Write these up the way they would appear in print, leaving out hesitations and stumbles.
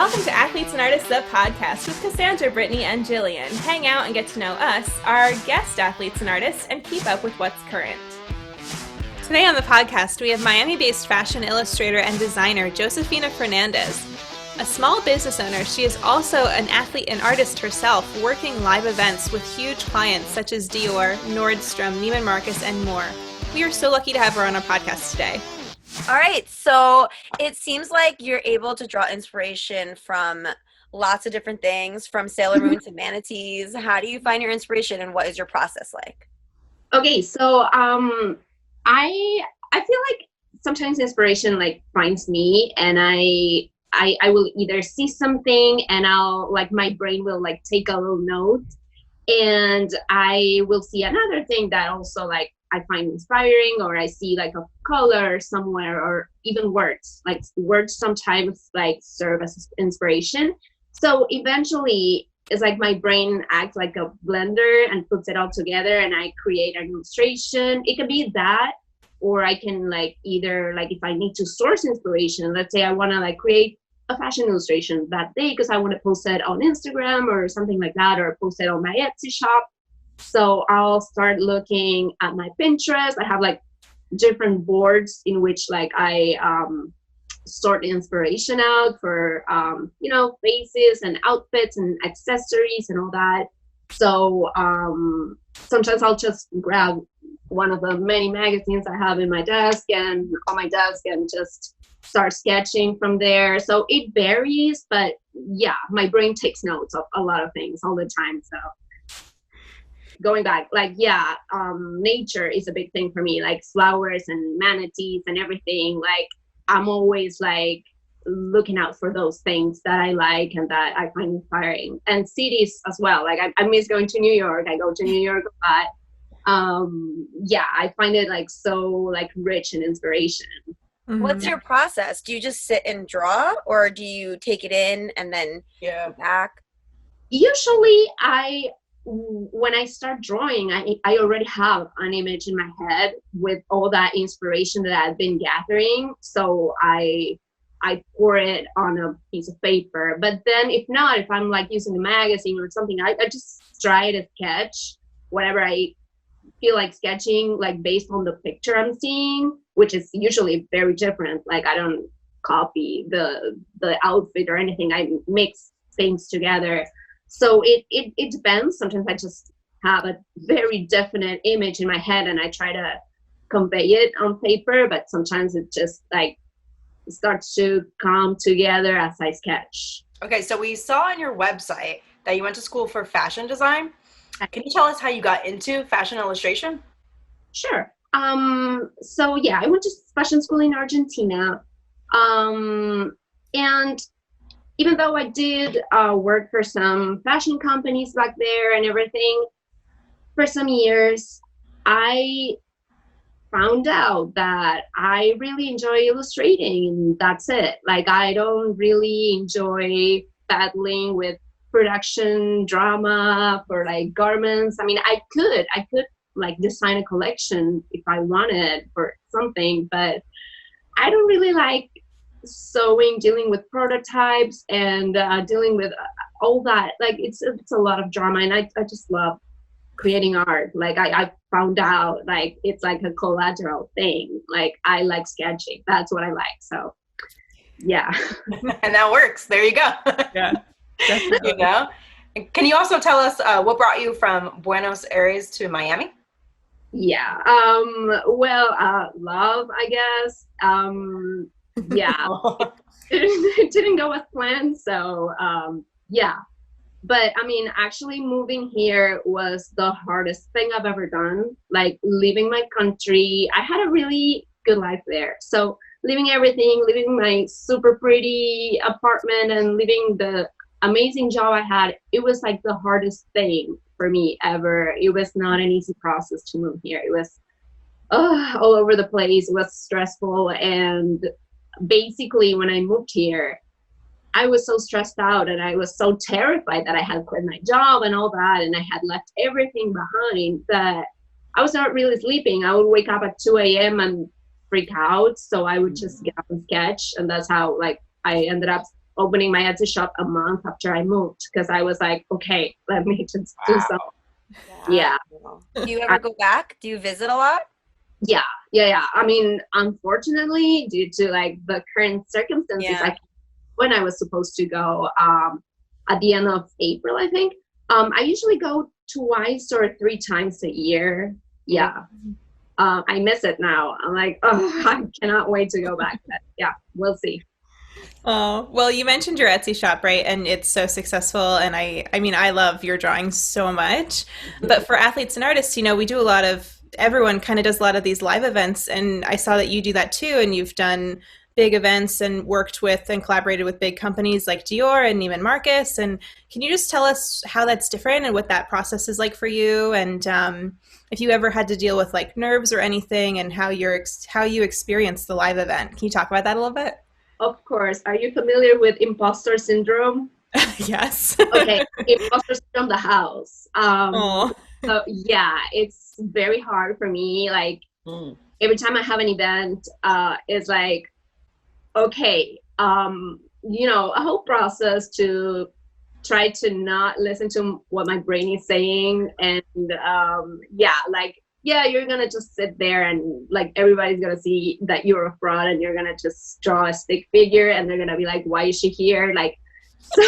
Welcome to Athletes and Artists, the podcast with Cassandra, Brittany, and Jillian. Hang out and get to know us, our guest athletes and artists, and keep up with what's current. Today on the podcast, we have Miami-based fashion illustrator and designer Josefina Fernandez. A small business owner, she is also an athlete and artist herself, working live events with huge clients such as Dior, Nordstrom, Neiman Marcus, and more. We are so lucky to have her on our podcast today. All right, so it seems like you're able to draw inspiration from lots of different things, from Sailor Moon to manatees. How do you find your inspiration, and what is your process like? Okay, so I feel like sometimes inspiration like finds me, and I will either see something and I'll like my brain will like take a little note, and I will see another thing that also like I find inspiring, or I see like a color somewhere, or even words. Like words sometimes like serve as inspiration. So eventually it's like my brain acts like a blender and puts it all together, and I create an illustration. It can be that, or I can like either like if I need to source inspiration, let's say I want to like create a fashion illustration that day because I want to post it on Instagram or something like that, or post it on my Etsy shop. So I'll start looking at my Pinterest. I have like different boards in which like I sort inspiration out for, faces and outfits and accessories and all that. So sometimes I'll just grab one of the many magazines I have in my desk and on my desk and just start sketching from there. So it varies, but yeah, my brain takes notes of a lot of things all the time. So going back, like, yeah, nature is a big thing for me, like flowers and manatees and everything. Like, I'm always like looking out for those things that I like and that I find inspiring. And cities as well. Like, I miss going to New York. I go to New York a lot. Yeah, I find it like so like rich in inspiration. Mm-hmm. What's your process? Do you just sit and draw, or do you take it in and then go back? Usually when I start drawing, I already have an image in my head with all that inspiration that I've been gathering. So I pour it on a piece of paper. But then if not, if I'm like using a magazine or something, I just try to sketch whatever I feel like sketching, like based on the picture I'm seeing, which is usually very different. Like I don't copy the outfit or anything. I mix things together. So it depends. Sometimes I just have a very definite image in my head and I try to convey it on paper, but sometimes it just like starts to come together as I sketch. Okay, so we saw on your website that you went to school for fashion design. Can you tell us how you got into fashion illustration? Sure. So yeah, I went to fashion school in Argentina. And even though I did work for some fashion companies back there and everything, for some years, I found out that I really enjoy illustrating, and that's it. Like, I don't really enjoy battling with production drama for like garments. I mean, I could like design a collection if I wanted for something, but I don't really like sewing, dealing with prototypes and dealing with all that. Like it's a lot of drama, and I just love creating art. Like I found out like it's like a collateral thing. Like I like sketching. That's what I like. So yeah. And that works. There you go. Yeah, definitely. You know? Can you also tell us what brought you from Buenos Aires to Miami? Yeah. Love, I guess. Yeah, it didn't go as planned. So yeah, but I mean, actually moving here was the hardest thing I've ever done. Like leaving my country, I had a really good life there. So leaving everything, leaving my super pretty apartment and leaving the amazing job I had, it was like the hardest thing for me ever. It was not an easy process to move here. It was all over the place. It was stressful, and basically when I moved here, I was so stressed out and I was so terrified that I had quit my job and all that, and I had left everything behind that I was not really sleeping. I would wake up at 2 a.m. and freak out. So I would just get up and sketch, and that's how like I ended up opening my Etsy shop a month after I moved because I was like, okay, let me just do something. Yeah. Do you ever go back? Do you visit a lot? Yeah. I mean, unfortunately, due to like the current circumstances, like when I was supposed to go at the end of April, I think, I usually go twice or 3 times a year. Yeah. I miss it now. I'm like, oh, I cannot wait to go back. But yeah, we'll see. Oh, well, you mentioned your Etsy shop, right? And it's so successful. And I mean, I love your drawings so much. But for athletes and artists, you know, we do a lot of, everyone kind of does a lot of these live events. And I saw that you do that too. And you've done big events and worked with and collaborated with big companies like Dior and Neiman Marcus. And can you just tell us how that's different and what that process is like for you? And if you ever had to deal with like nerves or anything and how you experienced the live event. Can you talk about that a little bit? Of course. Are you familiar with imposter syndrome? Yes. Okay, imposter syndrome, the house. So yeah, it's very hard for me. Like every time I have an event, it's like, okay, you know, a whole process to try to not listen to what my brain is saying, and you're gonna just sit there and like everybody's gonna see that you're a fraud, and you're gonna just draw a stick figure, and they're gonna be like, why is she here? Like, so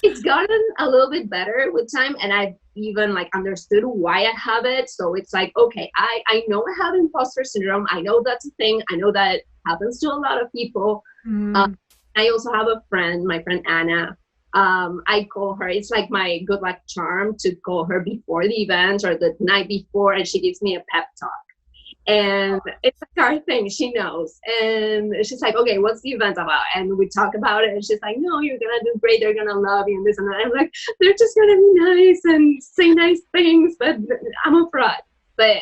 it's gotten a little bit better with time, and I've even like understood why I have it. So it's like, okay, I know I have imposter syndrome. I know that's a thing. I know that happens to a lot of people. I also have a friend, my friend Anna. I call her, it's like my good luck charm to call her before the event or the night before, and she gives me a pep talk. And it's a car thing, she knows. And she's like, okay, what's the event about? And we talk about it, and she's like, no, you're gonna do great, they're gonna love you and this and that. I'm like, they're just gonna be nice and say nice things, but I'm a fraud. But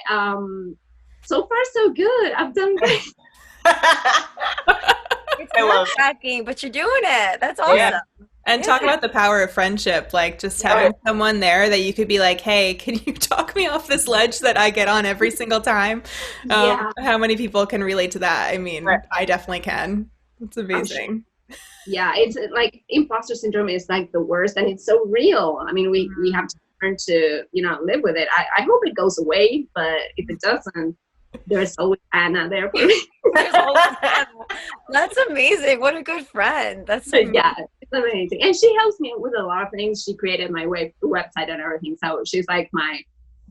so far so good. I've done great. It's nerve-wracking, but you're doing it. That's awesome. Yeah. And talk about the power of friendship, like just having someone there that you could be like, hey, can you talk me off this ledge that I get on every single time? How many people can relate to that? I mean, I definitely can. It's amazing. Yeah, it's like imposter syndrome is like the worst, and it's so real. I mean, we have to learn to, you know, live with it. I hope it goes away, but if it doesn't, there's always Anna there for me. That's amazing. What a good friend. That's so yeah, it's amazing. And she helps me with a lot of things. She created my website and everything. So she's like my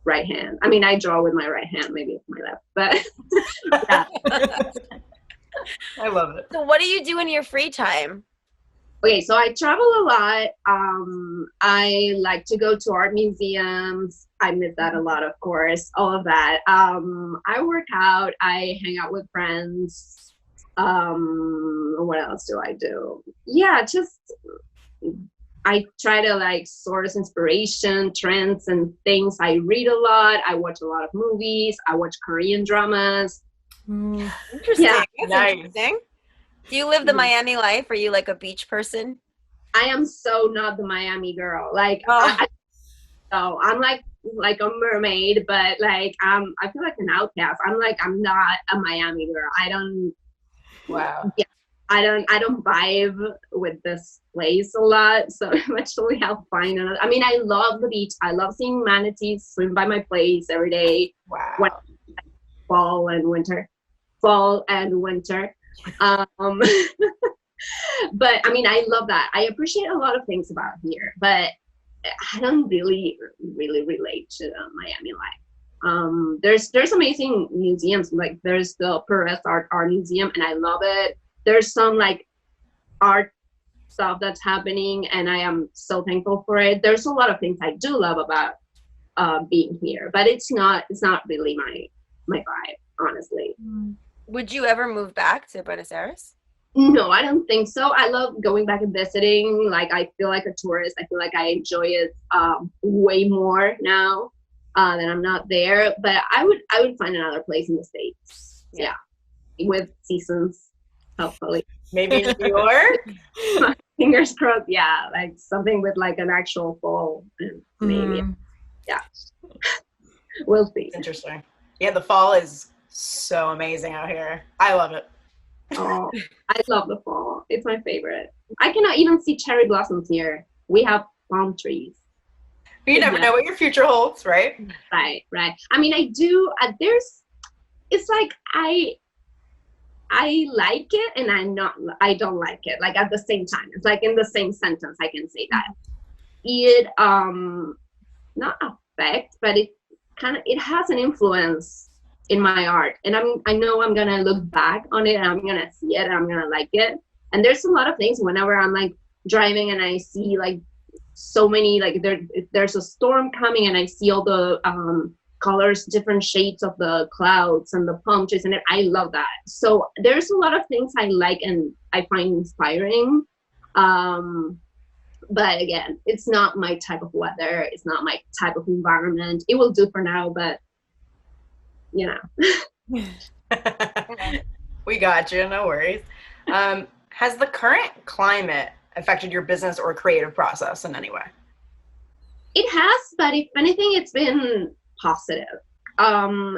right hand. I mean, I draw with my right hand, maybe with my left, but yeah. I love it. So what do you do in your free time? Okay, so I travel a lot. I like to go to art museums. I miss that a lot, of course, all of that. I work out. I hang out with friends. What else do I do? Yeah, just I try to like source inspiration, trends, and things. I read a lot. I watch a lot of movies. I watch Korean dramas. Interesting. Yeah. That's Nice. interesting. Do you live the Miami life? Are you like a beach person? I am so not the Miami girl. Like, I'm like a mermaid, but like I feel like an outcast. I'm not a Miami girl. I don't. Wow. Yeah, I don't vibe with this place a lot. So eventually I'll find another. I mean, I love the beach. I love seeing manatees swim by my place every day. Wow. Fall and winter. But I mean, I love that. I appreciate a lot of things about here, but I don't really relate to Miami life. There's amazing museums. Like there's the Perez Art Museum, and I love it. There's some like art stuff that's happening, and I am so thankful for it. There's a lot of things I do love about being here, but it's not really my vibe, honestly. Would you ever move back to Buenos Aires? No, I don't think so. I love going back and visiting. Like, I feel like a tourist. I feel like I enjoy it way more now that I'm not there. But I would find another place in the States. Yeah. With seasons, hopefully. Maybe in New York? Fingers crossed. Yeah, like something with like an actual fall. Maybe. Yeah. We'll see. Interesting. Yeah, the fall is so amazing out here. I love it. Oh, I love the fall. It's my favorite. I cannot even see cherry blossoms here. We have palm trees. You never know what your future holds, right? Right. I mean, I do. It's like I like it and I don't like it. Like at the same time, it's like in the same sentence. I can say that it not affect, but it has an influence in my art, and I know I'm gonna look back on it and I'm gonna see it and I'm gonna like it. And there's a lot of things whenever I'm like driving and I see like so many, like there's a storm coming and I see all the colors, different shades of the clouds and the palm trees, and I love that. So there's a lot of things I like and I find inspiring. But again, it's not my type of weather. It's not my type of environment. It will do for now, but you know. We got you. No worries. Has the current climate affected your business or creative process in any way? It has, but if anything, it's been positive.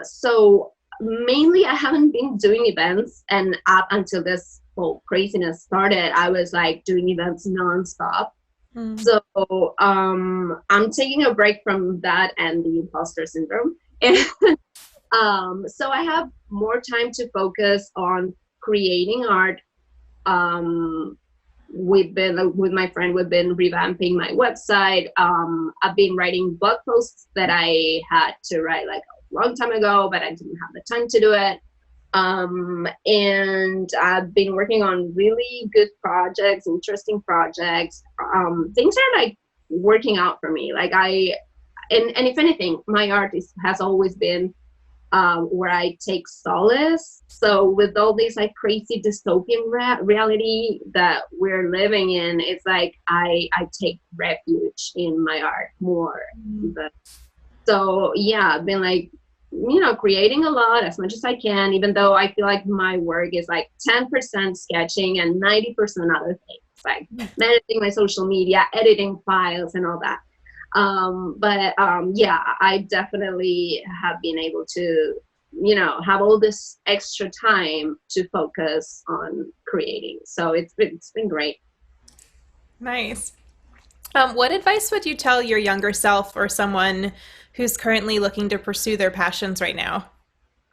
So mainly I haven't been doing events, and up until this whole craziness started, I was like doing events nonstop. So I'm taking a break from that and the imposter syndrome. And so I have more time to focus on creating art. We've been with my friend, we've been revamping my website. I've been writing blog posts that I had to write like a long time ago, but I didn't have the time to do it. And I've been working on really good projects, interesting projects. Things are like working out for me. Like and if anything, my art has always been where I take solace. So with all this like crazy dystopian reality that we're living in, it's like I take refuge in my art more. So yeah, I've been like, creating a lot as much as I can, even though I feel like my work is like 10% sketching and 90% other things, like managing my social media, editing files and all that. Yeah, I definitely have been able to, have all this extra time to focus on creating. So it's been great. Nice. What advice would you tell your younger self or someone who's currently looking to pursue their passions right now?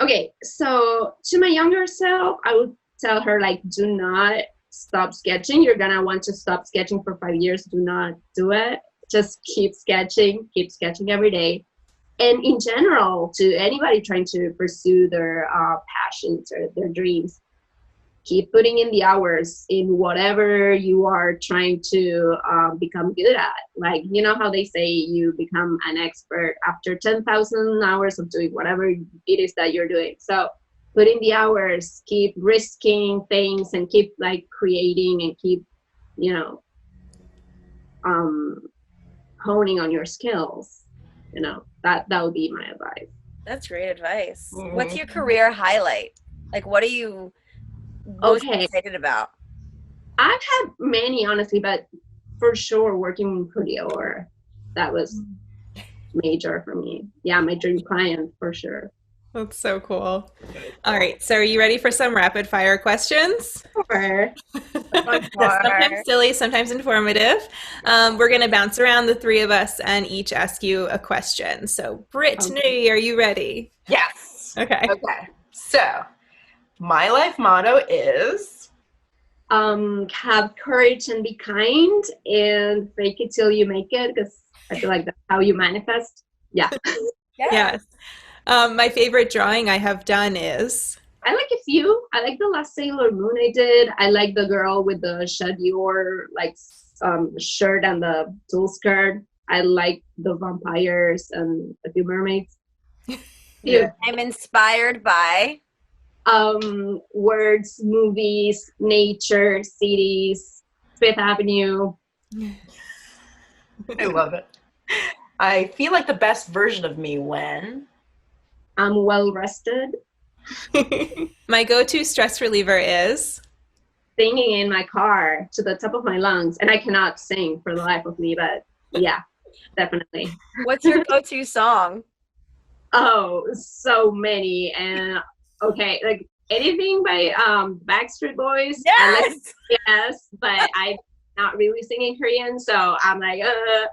Okay, so to my younger self, I would tell her, like, do not stop sketching. You're gonna want to stop sketching for 5 years. Do not do it. Just keep sketching every day. And in general, to anybody trying to pursue their passions or their dreams, keep putting in the hours in whatever you are trying to become good at. Like, you know how they say you become an expert after 10,000 hours of doing whatever it is that you're doing. So put in the hours, keep risking things, and keep like creating, and keep, honing on your skills. That would be my advice. That's great advice. Mm-hmm. What's your career highlight? Like, what are you most excited about? I've had many, honestly, but for sure working for Dior, that was major for me. Yeah, my dream client for sure. That's so cool. All right, so are you ready for some rapid fire questions? Sure. Sometimes silly, sometimes informative. We're going to bounce around, the three of us, and each ask you a question. So Brittany, are you ready? Yes. Okay. So my life motto is have courage and be kind, and fake it till you make it, because I feel like that's how you manifest. Yeah. Yes. My favorite drawing I have done is? I like a few. I like the last Sailor Moon I did. I like the girl with the Dior like shirt and the tulle skirt. I like the vampires and a few mermaids. Yeah. I'm inspired by words, movies, nature, cities, Fifth Avenue. I love it. I feel like the best version of me when I'm well rested. My go-to stress reliever is singing in my car to the top of my lungs, and I cannot sing for the life of me, but yeah, definitely. What's your go-to song? Oh, so many. And okay, like anything by Backstreet Boys. Yes. Yes, but I'm not really singing Korean, so I'm like, yeah.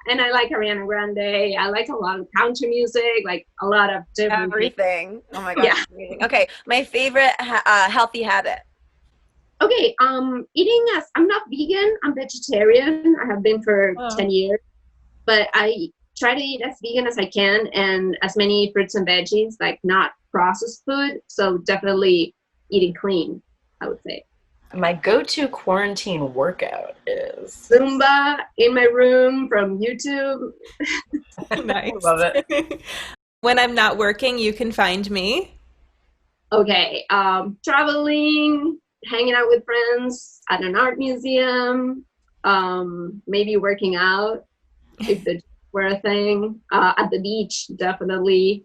And I like Ariana Grande. I like a lot of country music, like a lot of different Everything. Oh my gosh. Yeah. Amazing. Okay, my favorite healthy habit. Okay, eating as I'm not vegan, I'm vegetarian. I have been for 10 years, but I try to eat as vegan as I can and as many fruits and veggies, like not processed food. So definitely eating clean, I would say. My go-to quarantine workout is Zumba in my room from YouTube. Nice. Love it. When I'm not working, you can find me. Okay, traveling, hanging out with friends at an art museum, maybe working out if the were a thing, at the beach, definitely.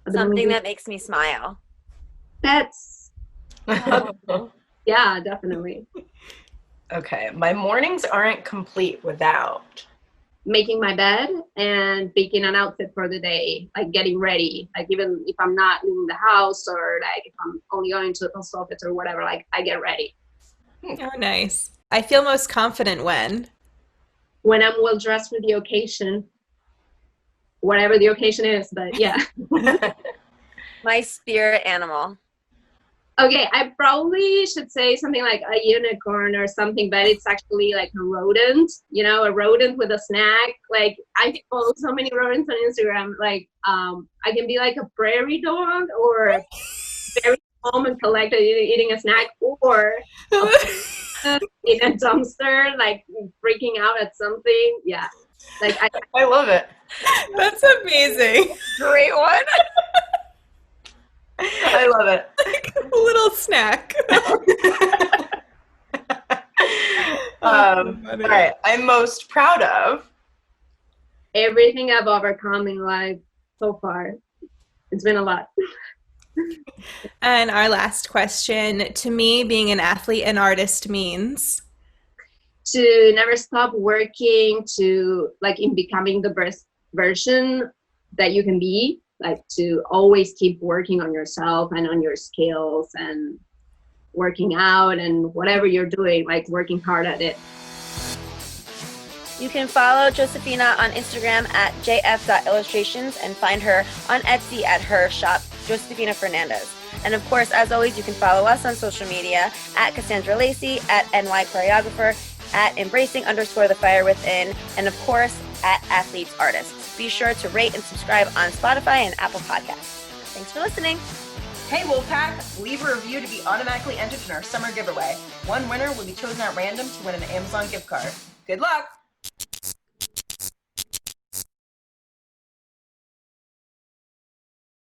At the Something movie. that makes me smile. Pets, yeah, definitely. Okay, my mornings aren't complete without Making my bed and picking an outfit for the day, like getting ready. Like even if I'm not leaving the house or like if I'm only going to the post office or whatever, like I get ready. Oh, nice. I feel most confident when I'm well dressed for the occasion, whatever the occasion is, but yeah. My spirit animal. Okay, I probably should say something like a unicorn or something, but it's actually like a rodent, a rodent with a snack. Like I follow so many rodents on Instagram. Like I can be like a prairie dog or very calm and collected eating a snack, or in a dumpster, like freaking out at something. Yeah, like I love it. That's amazing. Great one. I love it. Like a little snack. All right, I'm most proud of everything I've overcome in life so far. It's been a lot. And our last question, to me, being an athlete and artist means to never stop working to like in becoming the best version that you can be, like to always keep working on yourself and on your skills and working out and whatever you're doing, like working hard at it. You can follow Josefina on Instagram at jf.illustrations and find her on Etsy at her shop, Josefina Fernandez. And of course, as always, you can follow us on social media at Cassandra Lacey, at NY Choreographer, at embracing_the fire within, and of course, at Athletes Artists. Be sure to rate and subscribe on Spotify and Apple Podcasts. Thanks for listening. Hey Wolfpack, leave a review to be automatically entered in our summer giveaway. One winner will be chosen at random to win an Amazon gift card. Good luck!